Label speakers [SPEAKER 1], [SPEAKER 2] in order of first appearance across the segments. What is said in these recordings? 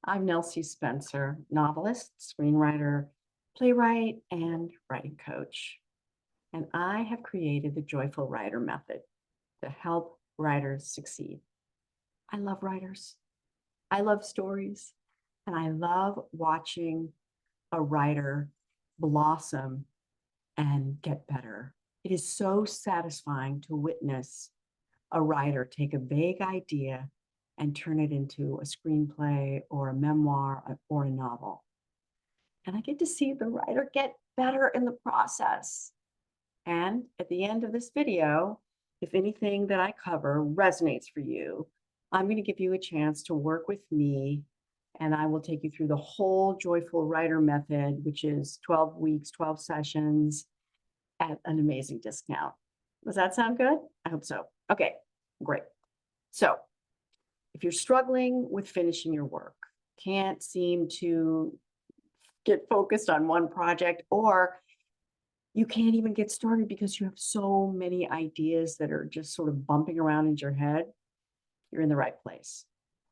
[SPEAKER 1] I'm Nelsie Spencer, novelist, screenwriter, playwright, and writing coach. And I have created the Joyful Writer Method to help writers succeed. I love writers. I love stories. And I love watching a writer blossom and get better. It is so satisfying to witness a writer take a vague idea and turn it into a screenplay or a memoir or a novel. And I get to see the writer get better in the process. And at the end of this video, if anything that I cover resonates for you, I'm going to give you a chance to work with me, and I will take you through the whole Joyful Writer Method, which is 12 weeks, 12 sessions at an amazing discount. Does that sound good? I hope so. Okay, great. So if you're struggling with finishing your work, can't seem to get focused on one project, or you can't even get started because you have so many ideas that are just sort of bumping around in your head, you're in the right place.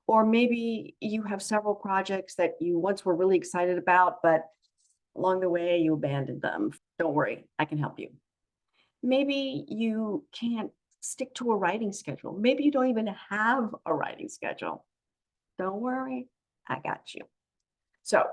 [SPEAKER 1] Or maybe you have several projects that you once were really excited about, but along the way you abandoned them. Don't worry, I can help you. Maybe you can't stick to a writing schedule. Maybe you don't even have a writing schedule. Don't worry, I got you. So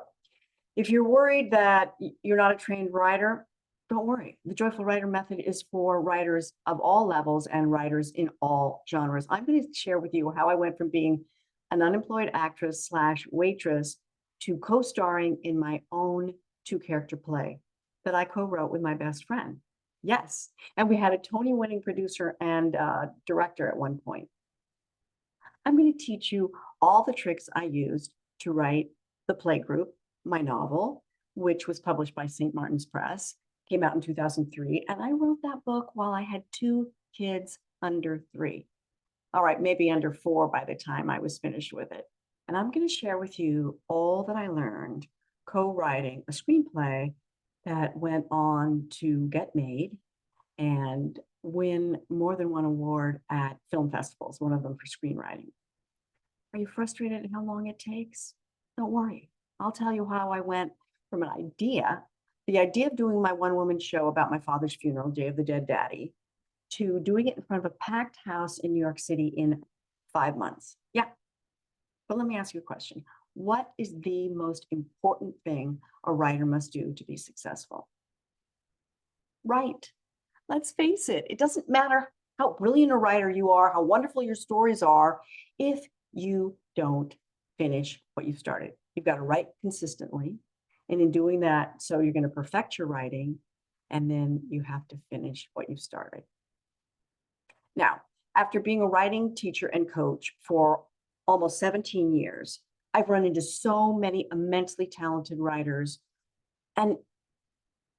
[SPEAKER 1] if you're worried that you're not a trained writer, don't worry. The Joyful Writer Method is for writers of all levels and writers in all genres. I'm going to share with you how I went from being an unemployed actress slash waitress to co-starring in my own two-character play that I co-wrote with my best friend. Yes, and we had a Tony-winning producer and director at one point. I'm going to teach you all the tricks I used to write The Playgroup, my novel, which was published by St. Martin's Press, came out in 2003. And I wrote that book while I had two kids under 3. All right, maybe under 4 by the time I was finished with it. And I'm going to share with you all that I learned co-writing a screenplay that went on to get made and win more than one award at film festivals, one of them for screenwriting. Are you frustrated at how long it takes? Don't worry. I'll tell you how I went from an idea, the idea of doing my one-woman show about my father's funeral, Day of the Dead Daddy, to doing it in front of a packed house in New York City in 5 months. Yeah. But let me ask you a question. What is the most important thing a writer must do to be successful? Write. Let's face it. It doesn't matter how brilliant a writer you are, how wonderful your stories are, if you don't finish what you've started. You've got to write consistently. And in doing that, so you're going to perfect your writing, and then you have to finish what you've started. Now, after being a writing teacher and coach for almost 17 years, I've run into so many immensely talented writers, and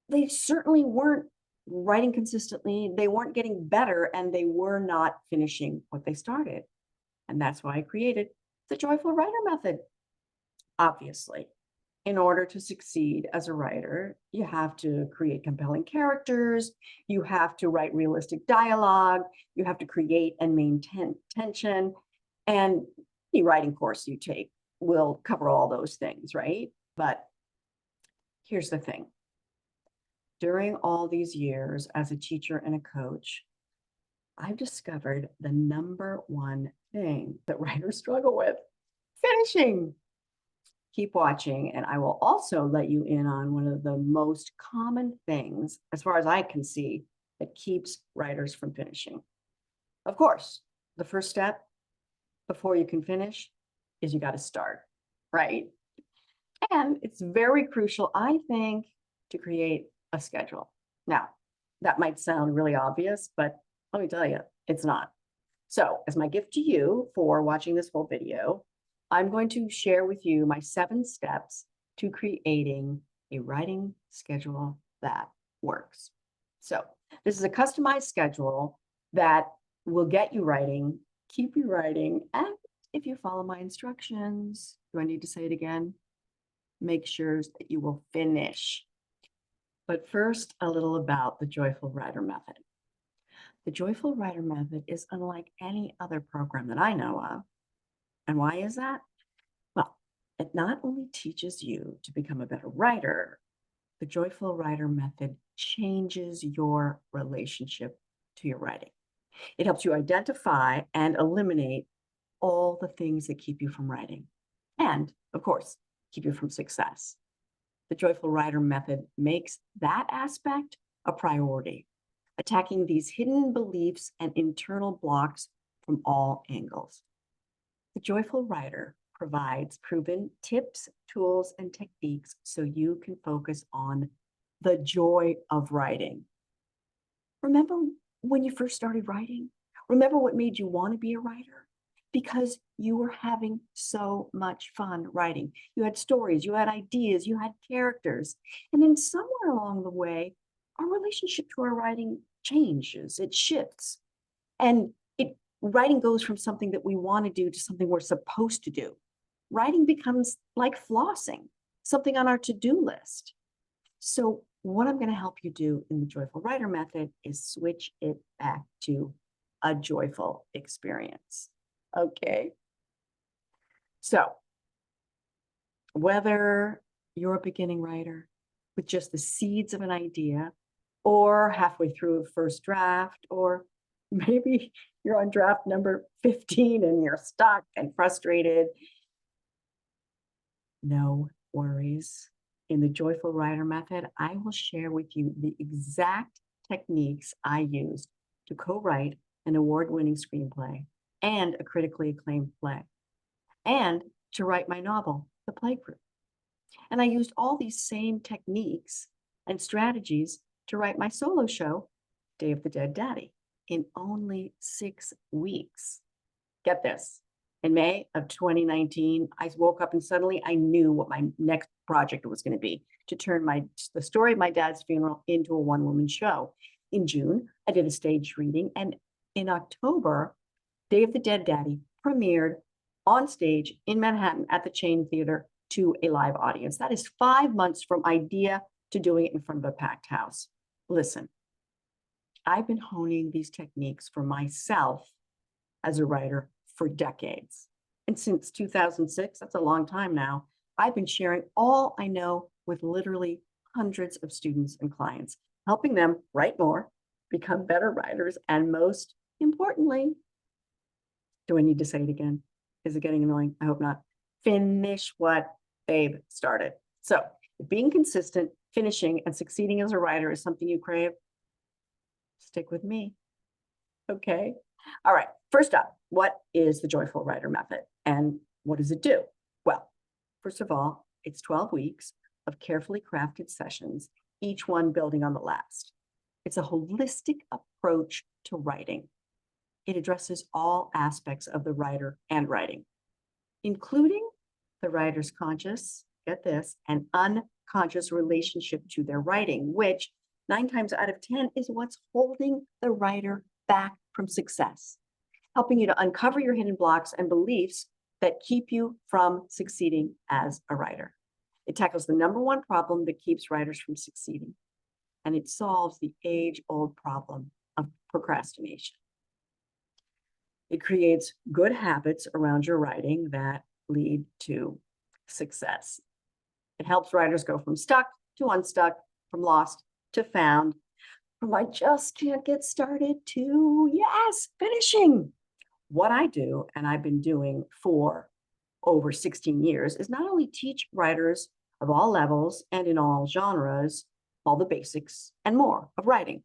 [SPEAKER 1] they certainly weren't writing consistently, they weren't getting better, and they were not finishing what they started. And that's why I created the Joyful Writer Method. Obviously, in order to succeed as a writer, you have to create compelling characters, you have to write realistic dialogue, you have to create and maintain tension, and any writing course you take will cover all those things, right? But here's the thing. During all these years as a teacher and a coach, I've discovered the number one thing that writers struggle with: finishing. Keep watching, and I will also let you in on one of the most common things, as far as I can see, that keeps writers from finishing. Of course, the first step before you can finish is you got to start, right? And it's very crucial, I think, to create a schedule. Now, that might sound really obvious, but let me tell you, it's not. So, as my gift to you for watching this whole video, I'm going to share with you my 7 steps to creating a writing schedule that works. So, this is a customized schedule that will get you writing, keep you writing, and if you follow my instructions, do I need to say it again? Make sure that you will finish. But first, a little about the Joyful Writer Method. The Joyful Writer Method is unlike any other program that I know of. And why is that? Well, It not only teaches you to become a better writer, the Joyful Writer method changes your relationship to your writing. It helps you identify and eliminate all the things that keep you from writing and, of course, keep you from success. The Joyful Writer method makes that aspect a priority, attacking these hidden beliefs and internal blocks from all angles. The Joyful Writer provides proven tips, tools, and techniques so you can focus on the joy of writing. Remember when you first started writing? Remember what made you want to be a writer? Because you were having so much fun writing. You had stories, you had ideas, you had characters. And then somewhere along the way, our relationship to our writing changes, it shifts. And writing goes from something that we want to do to something we're supposed to do. Writing becomes like flossing, something on our to-do list. So what I'm going to help you do in the Joyful Writer method is switch it back to a joyful experience. Okay. So whether you're a beginning writer with just the seeds of an idea, or halfway through a first draft, or maybe you're on draft number 15 and you're stuck and frustrated, no worries. In the Joyful Writer method, I will share with you the exact techniques I used to co-write an award-winning screenplay and a critically acclaimed play, and to write my novel, The Plague Group. And I used all these same techniques and strategies to write my solo show, Day of the Dead Daddy, in only 6 weeks. Get this. In May of 2019, I woke up and suddenly I knew what my next project was going to be, to turn the story of my dad's funeral into a one-woman show. In June, I did a stage reading, and in October, Day of the Dead Daddy premiered on stage in Manhattan at the Chain Theater to a live audience. That is 5 months from idea to doing it in front of a packed house. Listen, I've been honing these techniques for myself as a writer for decades. And since 2006, that's a long time now, I've been sharing all I know with literally hundreds of students and clients, helping them write more, become better writers, and most importantly, do I need to say it again? Is it getting annoying? I hope not. Finish what they've started. So if being consistent, finishing, and succeeding as a writer is something you crave, stick with me. Okay. All right. First up, what is the Joyful Writer method and what does it do? Well, first of all, it's 12 weeks of carefully crafted sessions, each one building on the last. It's a holistic approach to writing. It addresses all aspects of the writer and writing, including the writer's conscious, get this, and unconscious relationship to their writing, which 9 times out of 10 is what's holding the writer back from success, helping you to uncover your hidden blocks and beliefs that keep you from succeeding as a writer. It tackles the number one problem that keeps writers from succeeding, and it solves the age-old problem of procrastination. It creates good habits around your writing that lead to success. It helps writers go from stuck to unstuck, from lost to found, from I just can't get started to, yes, finishing. What I do, and I've been doing for over 16 years, is not only teach writers of all levels and in all genres, all the basics and more of writing.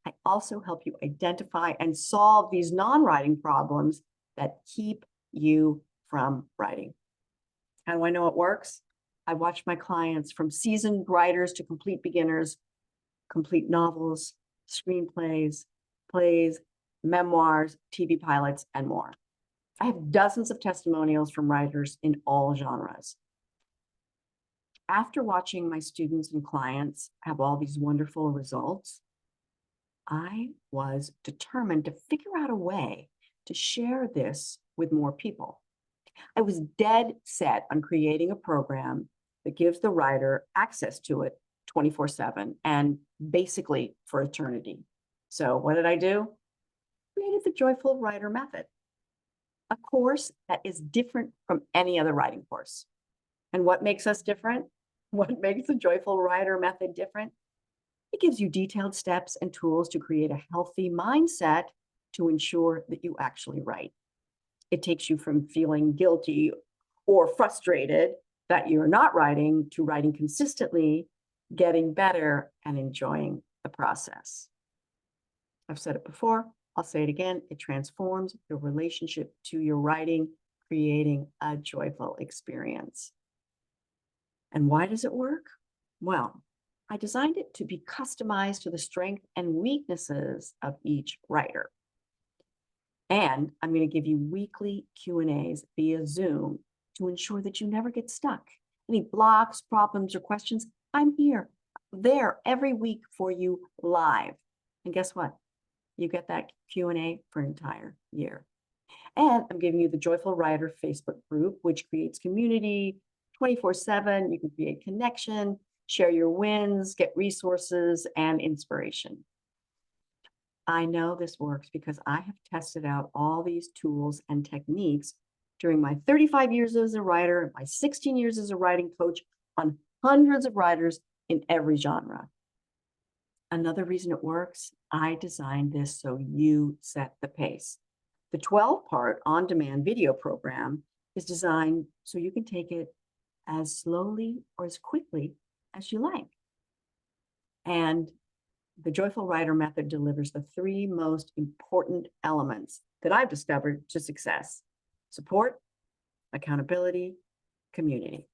[SPEAKER 1] I also help you identify and solve these non-writing problems that keep you from writing. How do I know it works? I watch my clients, from seasoned writers to complete beginners, complete novels, screenplays, plays, memoirs, TV pilots, and more. I have dozens of testimonials from writers in all genres. After watching my students and clients have all these wonderful results, I was determined to figure out a way to share this with more people. I was dead set on creating a program that gives the writer access to it 24/7 and basically for eternity. So what did I do? Created the Joyful Writer Method, a course that is different from any other writing course. And what makes us different? What makes the Joyful Writer method different? It gives you detailed steps and tools to create a healthy mindset to ensure that you actually write. It takes you from feeling guilty or frustrated that you're not writing to writing consistently, getting better, and enjoying the process. I've said it before, I'll say it again. It transforms your relationship to your writing, creating a joyful experience. And why does it work? Well, I designed it to be customized to the strengths and weaknesses of each writer. And I'm going to give you weekly Q&As via Zoom to ensure that you never get stuck. Any blocks, problems, or questions, I'm there every week for you live. And guess what? You get that Q&A for an entire year. And I'm giving you the Joyful Writer Facebook group, which creates community 24/7. You can create connection, share your wins, get resources and inspiration. I know this works because I have tested out all these tools and techniques during my 35 years as a writer and my 16 years as a writing coach on hundreds of writers in every genre. Another reason it works, I designed this so you set the pace. The 12-part on-demand video program is designed so you can take it as slowly or as quickly as you like. And the Joyful Writer method delivers the 3 most important elements that I've discovered to success: support, accountability, community.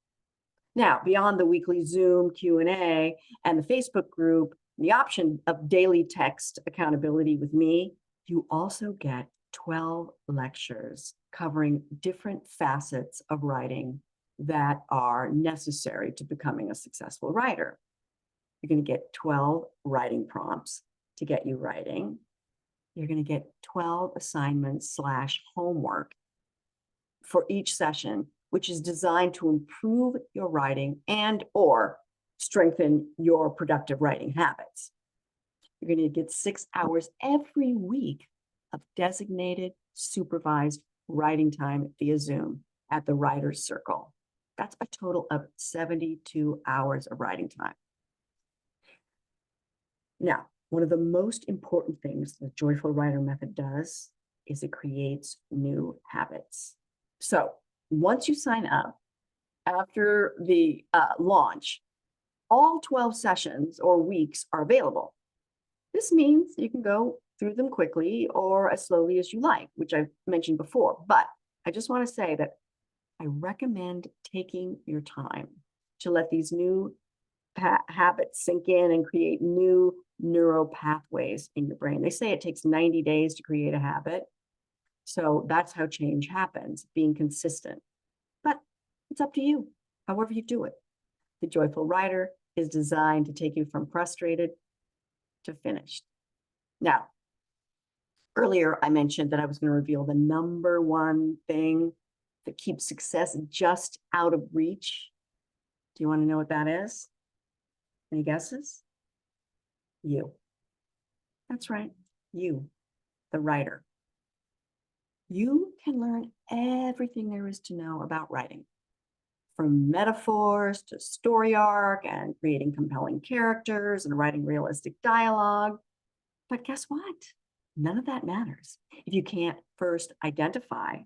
[SPEAKER 1] Now, beyond the weekly Zoom Q&A and the Facebook group, the option of daily text accountability with me, you also get 12 lectures covering different facets of writing that are necessary to becoming a successful writer. You're going to get 12 writing prompts to get you writing. You're going to get 12 assignments / homework for each session, which is designed to improve your writing and or strengthen your productive writing habits. You're going to get 6 hours every week of designated, supervised writing time via Zoom at the Writer's Circle. That's a total of 72 hours of writing time. Now, one of the most important things the Joyful Writer method does is it creates new habits. So once you sign up after the launch, all 12 sessions or weeks are available. This means you can go through them quickly or as slowly as you like, which I've mentioned before. But I just want to say that I recommend taking your time to let these new habits sink in and create new neural pathways in your brain. They say it takes 90 days to create a habit. So that's how change happens, being consistent. But it's up to you, however you do it. The Joyful Writer is designed to take you from frustrated to finished. Now, earlier I mentioned that I was going to reveal the number one thing that keeps success just out of reach. Do you want to know what that is? Any guesses? You. That's right, you, the writer. You can learn everything there is to know about writing, from metaphors to story arc and creating compelling characters and writing realistic dialogue. But guess what? None of that matters if you can't first identify,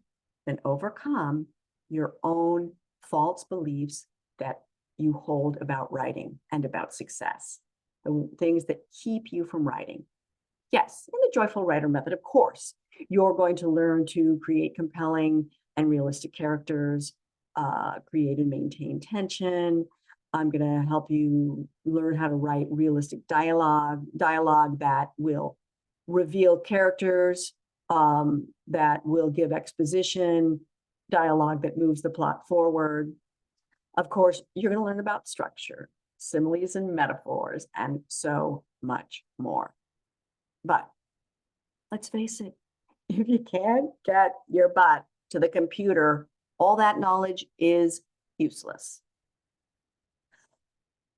[SPEAKER 1] then overcome your own false beliefs that you hold about writing and about success, the things that keep you from writing. Yes, in the Joyful Writer method, of course, you're going to learn to create compelling and realistic characters, create and maintain tension. I'm going to help you learn how to write realistic dialogue that will reveal characters, that will give exposition, dialogue that moves the plot forward. Of course, you're going to learn about structure, similes and metaphors, and so much more. But let's face it, if you can't get your butt to the computer, all that knowledge is useless.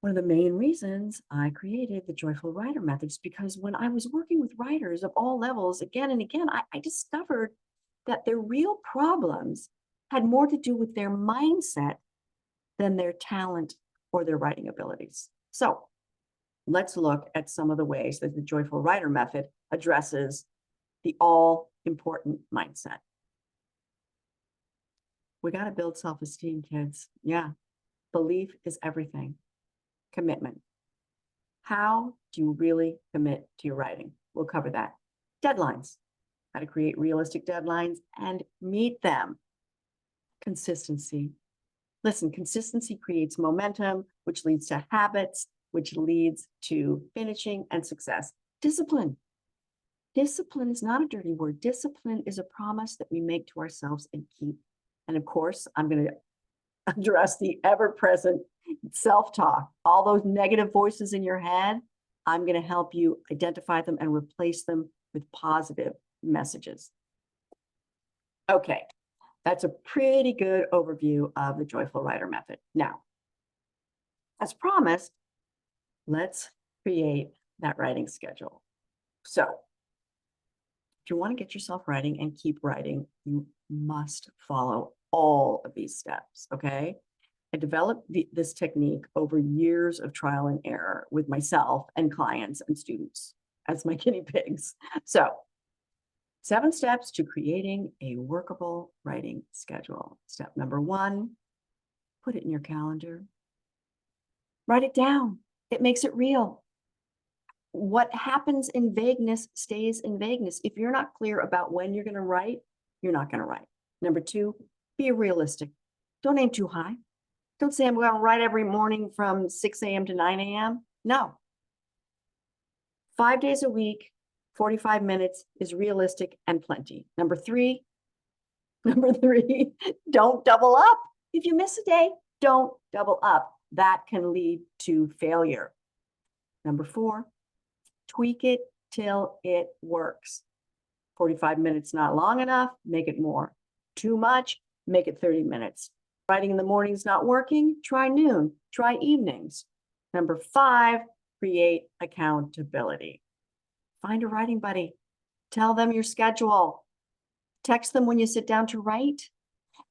[SPEAKER 1] One of the main reasons I created the Joyful Writer method is because when I was working with writers of all levels again and again, I discovered that their real problems had more to do with their mindset than their talent or their writing abilities. So let's look at some of the ways that the Joyful Writer method addresses the all-important mindset. We got to build self-esteem, kids. Yeah. Belief is everything. Commitment. How do you really commit to your writing? We'll cover that. Deadlines. How to create realistic deadlines and meet them. Consistency. Listen, consistency creates momentum, which leads to habits, which leads to finishing and success. Discipline. Discipline is not a dirty word. Discipline is a promise that we make to ourselves and keep. And of course, I'm going to address the ever-present self-talk, all those negative voices in your head. I'm going to help you identify them and replace them with positive messages. Okay, that's a pretty good overview of the Joyful Writer method. Now, as promised, let's create that writing schedule. So, if you want to get yourself writing and keep writing, you must follow all of these steps, okay? I developed this technique over years of trial and error with myself and clients and students as my guinea pigs. So, 7 steps to creating a workable writing schedule. Step number 1, put it in your calendar. Write it down. It makes it real. What happens in vagueness stays in vagueness. If you're not clear about when you're going to write, you're not going to write. Number 2, be realistic. Don't aim too high. Don't say I'm going to write every morning from 6 a.m. to 9 a.m. No. 5 days a week, 45 minutes is realistic and plenty. Number 3, don't double up. If you miss a day, don't double up. That can lead to failure. Number 4, tweak it till it works. 45 minutes not long enough, make it more. Too much, make it 30 minutes. Writing in the morning's not working, try noon, try evenings. Number 5, create accountability. Find a writing buddy. Tell them your schedule. Text them when you sit down to write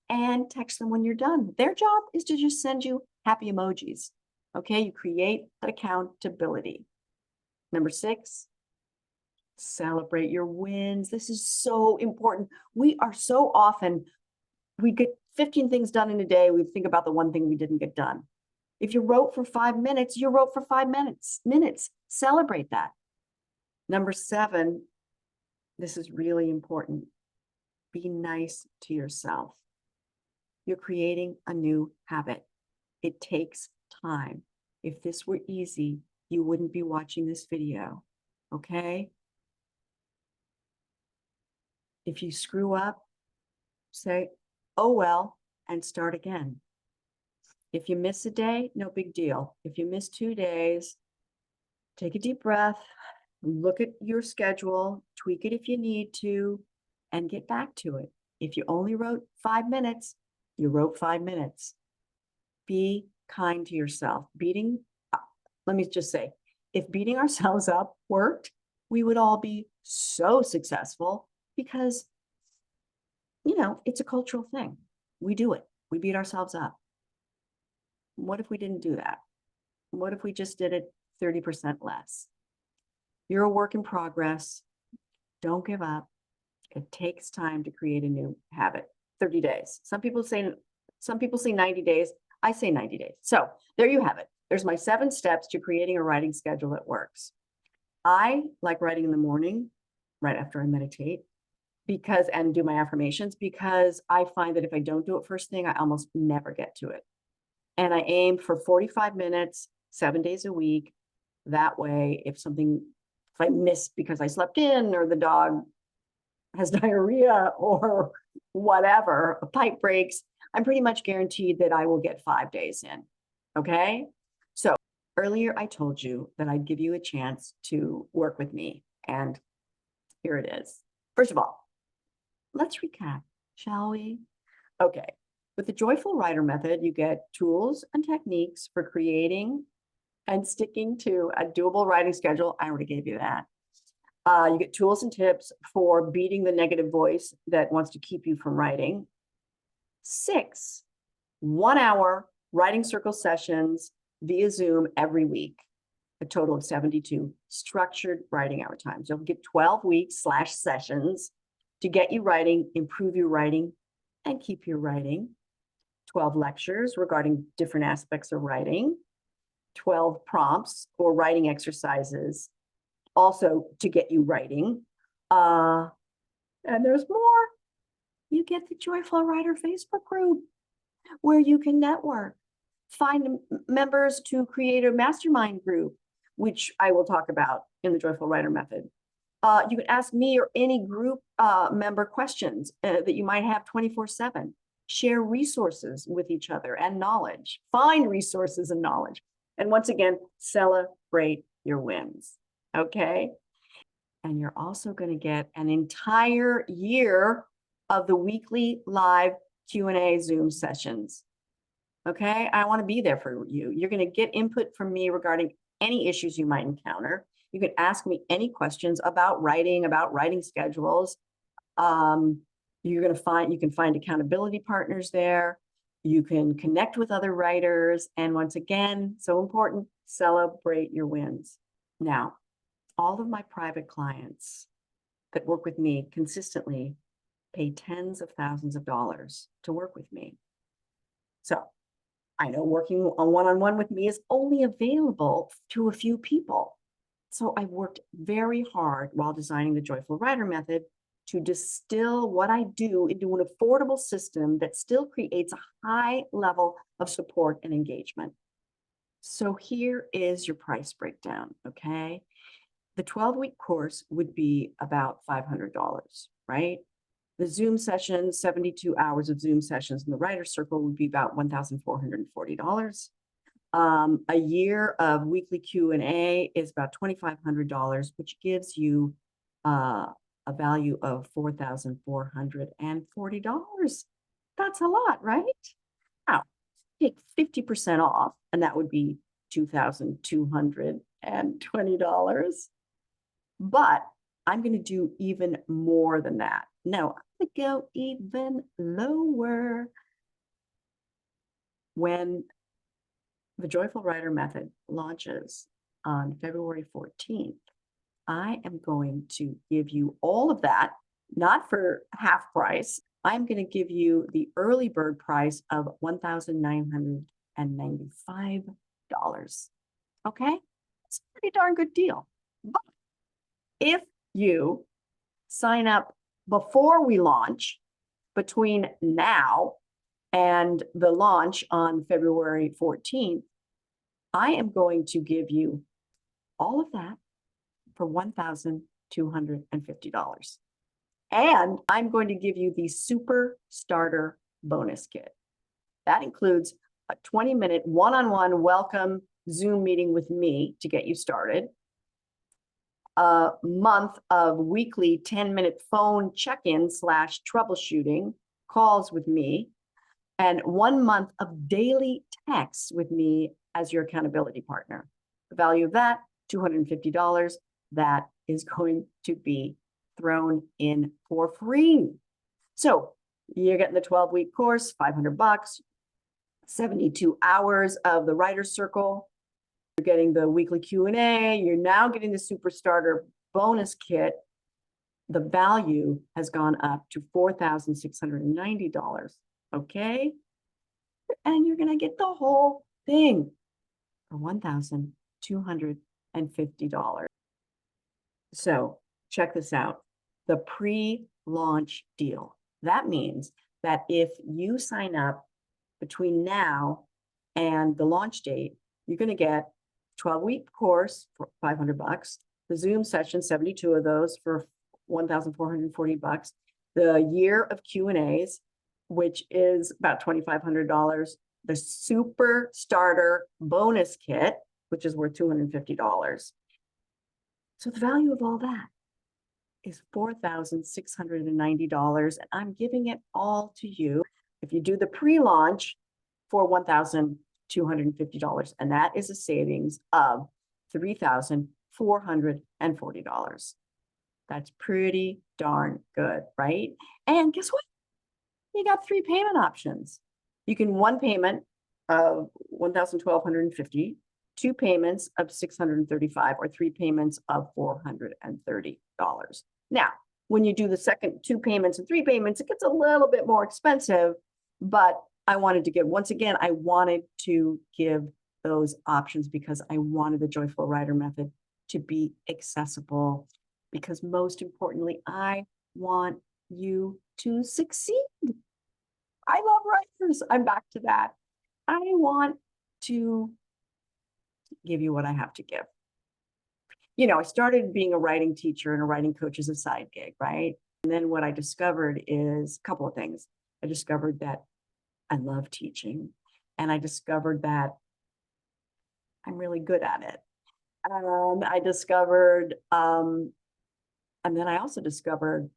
[SPEAKER 1] and text them when you're done. Their job is to just send you happy emojis. Okay, you create accountability. Number 6, celebrate your wins. This is so important. We are so often, we get 15 things done in a day. We think about the one thing we didn't get done. If you wrote for 5 minutes, you wrote for 5 minutes. Celebrate that. Number 7, this is really important. Be nice to yourself. You're creating a new habit. It takes time. If this were easy, you wouldn't be watching this video, okay? If you screw up, say, oh well, and start again. If you miss a day, no big deal. If you miss 2 days, take a deep breath, look at your schedule, tweak it if you need to, and get back to it. If you only wrote 5 minutes, you wrote 5 minutes. Be kind to yourself. Let me just say, if beating ourselves up worked, we would all be so successful because, you know, it's a cultural thing. We do it. We beat ourselves up. What if we didn't do that? What if we just did it 30% less? You're a work in progress. Don't give up. It takes time to create a new habit. 30 days. Some people say 90 days. I say 90 days. So there you have it. There's my 7 steps to creating a writing schedule that works. I like writing in the morning, right after I meditate, and do my affirmations, because I find that if I don't do it first thing, I almost never get to it. And I aim for 45 minutes, 7 days a week. That way, if I miss because I slept in, or the dog has diarrhea, or whatever, a pipe breaks, I'm pretty much guaranteed that I will get 5 days in. Okay? So earlier I told you that I'd give you a chance to work with me, and here it is. First of all, let's recap, shall we? Okay. With the Joyful Writer method, you get tools and techniques for creating and sticking to a doable writing schedule. I already gave you that. You get tools and tips for beating the negative voice that wants to keep you from writing. 6 1-hour writing circle sessions via Zoom every week, a total of 72 structured writing hour times. You'll get 12 weeks / sessions to get you writing, improve your writing, and keep your writing. 12 lectures regarding different aspects of writing, 12 prompts or writing exercises, also to get you writing. And there's more. You get the Joyful Writer Facebook group where you can network, find members to create a mastermind group, which I will talk about in the Joyful Writer Method. You can ask me or any group member questions that you might have 24/7. Share resources with each other and knowledge. Find resources and knowledge. And once again, celebrate your wins, okay? And you're also going to get an entire year of the weekly live Q&A Zoom sessions. Okay, I want to be there for you. You're going to get input from me regarding any issues you might encounter. You can ask me any questions about writing schedules. You can find accountability partners there. You can connect with other writers. And once again, so important, celebrate your wins. Now, all of my private clients that work with me consistently pay tens of thousands of dollars to work with me. So I know working on one-on-one with me is only available to a few people. So I worked very hard while designing the Joyful Writer Method to distill what I do into an affordable system that still creates a high level of support and engagement. So here is your price breakdown, okay? The 12-week course would be about $500, right? The Zoom session, 72 hours of Zoom sessions in the Writer's Circle would be about $1,440. A year of weekly Q&A is about $2,500, which gives you a value of $4,440. That's a lot, right? Now, take 50% off, and that would be $2,220. But I'm going to do even more than that. No, I'm going to go even lower. When the Joyful Writer Method launches on February 14th, I am going to give you all of that, not for half price. I'm going to give you the early bird price of $1,995. Okay? It's a pretty darn good deal. But if you sign up before we launch, between now and the launch on February 14th, I am going to give you all of that for $1,250. And I'm going to give you the Super Starter Bonus Kit. That includes a 20-minute one-on-one welcome Zoom meeting with me to get you started, a month of weekly 10-minute phone check-in / troubleshooting calls with me, and 1 month of daily texts with me as your accountability partner. The value of that, $250. That is going to be thrown in for free. So you're getting the 12-week course, $500, 72 hours of the Writer's Circle. You're getting the weekly Q&A. You're now getting the Super Starter Bonus Kit. The value has gone up to $4,690. Okay? And you're going to get the whole thing for $1,250. So check this out. The pre-launch deal. That means that if you sign up between now and the launch date, you're going to get 12-week course for $500, the Zoom session, 72 of those for $1,440, the year of Q&As, which is about $2,500, the Super Starter Bonus Kit, which is worth $250. So the value of all that is $4,690, and I'm giving it all to you if you do the pre-launch for $1,250, and that is a savings of $3,440. That's pretty darn good, right? And guess what? You got 3 payment options. You can one payment of $1,250, 2 payments of $635, or 3 payments of $430. Now, when you do the second 2 payments and 3 payments, it gets a little bit more expensive, but I wanted to give, once again, I wanted to give those options because I wanted the Joyful Writer method to be accessible, because most importantly, I want you to succeed. I love writers. I'm back to that. I want to give you what I have to give. You know, I started being a writing teacher and a writing coach as a side gig, right? And then what I discovered is a couple of things. I discovered that I love teaching, and I discovered that I'm really good at it. I discovered, and then I also discovered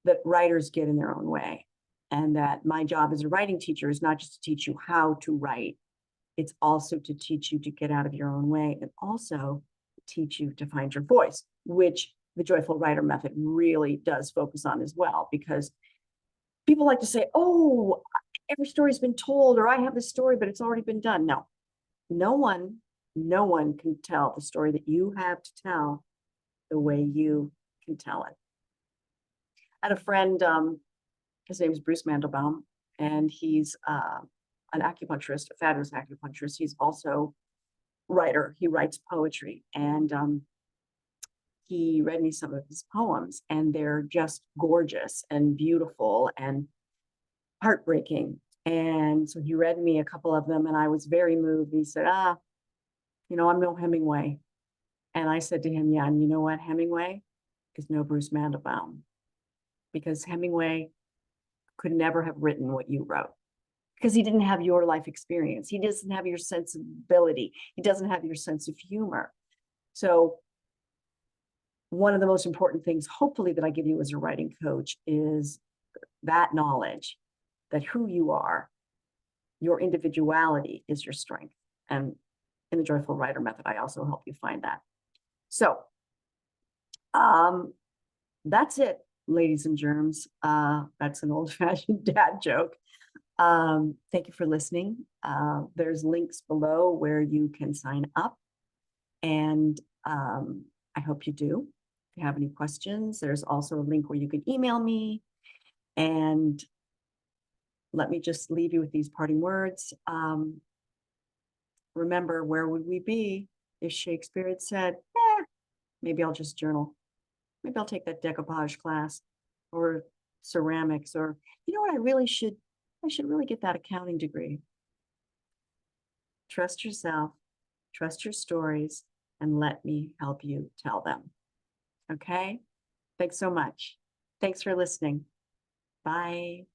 [SPEAKER 1] that writers get in their own way, and that my job as a writing teacher is not just to teach you how to write, it's also to teach you to get out of your own way, and also teach you to find your voice, which the Joyful Writer method really does focus on as well, because people like to say, oh, every story's been told, or I have this story, but it's already been done. No, no one can tell the story that you have to tell the way you can tell it. I had a friend, his name is Bruce Mandelbaum, and he's an acupuncturist, a fabulous acupuncturist. He's also a writer. He writes poetry, and he read me some of his poems, and they're just gorgeous and beautiful and heartbreaking. And so he read me a couple of them, and I was very moved. He said, you know, I'm no Hemingway. And I said to him, yeah, and you know what? Hemingway is no Bruce Mandelbaum, because Hemingway could never have written what you wrote, because he didn't have your life experience. He doesn't have your sensibility. He doesn't have your sense of humor. So one of the most important things, hopefully, that I give you as a writing coach is that knowledge that who you are, your individuality is your strength. And in the Joyful Writer method, I also help you find that. So that's it, ladies and germs. That's an old-fashioned dad joke. Thank you for listening. There's links below where you can sign up, and I hope you do. If you have any questions, there's also a link where you can email me. And let me just leave you with these parting words. Remember, where would we be if Shakespeare had said, maybe I'll just journal. Maybe I'll take that decoupage class, or ceramics, or you know what, I should really get that accounting degree. Trust yourself, trust your stories, and let me help you tell them. Okay? Thanks so much. Thanks for listening. Bye.